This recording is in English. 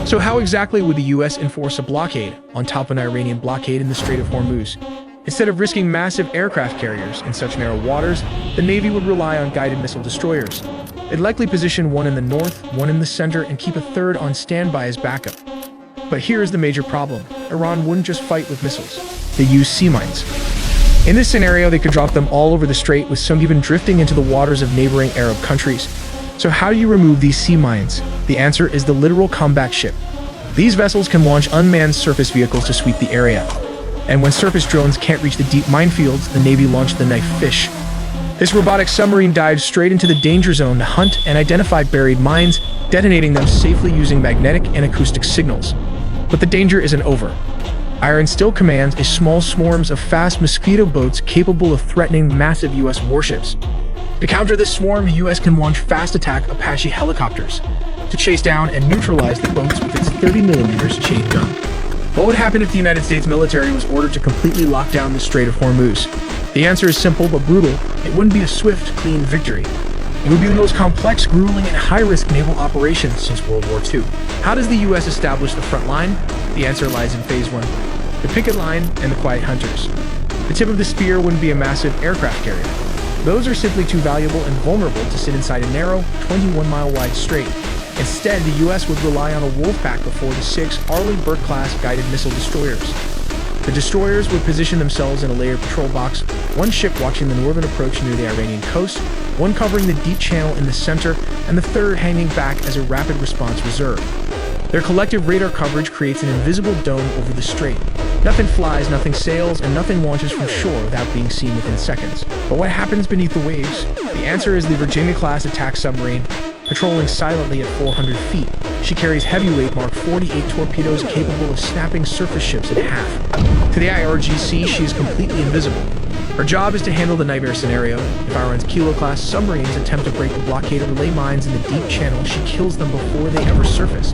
So how exactly would the US enforce a blockade on top of an Iranian blockade in the Strait of Hormuz? Instead of risking massive aircraft carriers in such narrow waters, the Navy would rely on guided missile destroyers. They'd likely position one in the north, one in the center, and keep a third on standby as backup. But here's the major problem. Iran wouldn't just fight with missiles. They use sea mines. In this scenario, they could drop them all over the strait, with some even drifting into the waters of neighboring Arab countries. So how do you remove these sea mines? The answer is the littoral combat ship. These vessels can launch unmanned surface vehicles to sweep the area. And when surface drones can't reach the deep minefields, the Navy launched the Knife Fish. This robotic submarine dives straight into the danger zone to hunt and identify buried mines, detonating them safely using magnetic and acoustic signals. But the danger isn't over. Iran still commands a small swarms of fast Mosquito boats capable of threatening massive US warships. To counter this swarm, the US can launch fast-attack Apache helicopters to chase down and neutralize the boats with its 30mm chain gun. What would happen if the United States military was ordered to completely lock down the Strait of Hormuz? The answer is simple but brutal. It wouldn't be a swift, clean victory. It would be the most complex, grueling, and high-risk naval operation since World War II. How does the US establish the front line? The answer lies in Phase 1. The picket line and the quiet hunters. The tip of the spear wouldn't be a massive aircraft carrier. Those are simply too valuable and vulnerable to sit inside a narrow, 21-mile-wide strait. Instead, the US would rely on a Wolfpack of 4 to 6 Arleigh Burke-class guided missile destroyers. The destroyers would position themselves in a layered patrol box, one ship watching the northern approach near the Iranian coast, one covering the deep channel in the center, and the third hanging back as a rapid response reserve. Their collective radar coverage creates an invisible dome over the strait. Nothing flies, nothing sails, and nothing launches from shore without being seen within seconds. But what happens beneath the waves? The answer is the Virginia-class attack submarine, patrolling silently at 400 feet. She carries heavyweight Mark 48 torpedoes capable of snapping surface ships in half. To the IRGC, she is completely invisible. Her job is to handle the nightmare scenario. If Iran's Kilo-class submarines attempt to break the blockade or lay mines in the deep channel, she kills them before they ever surface.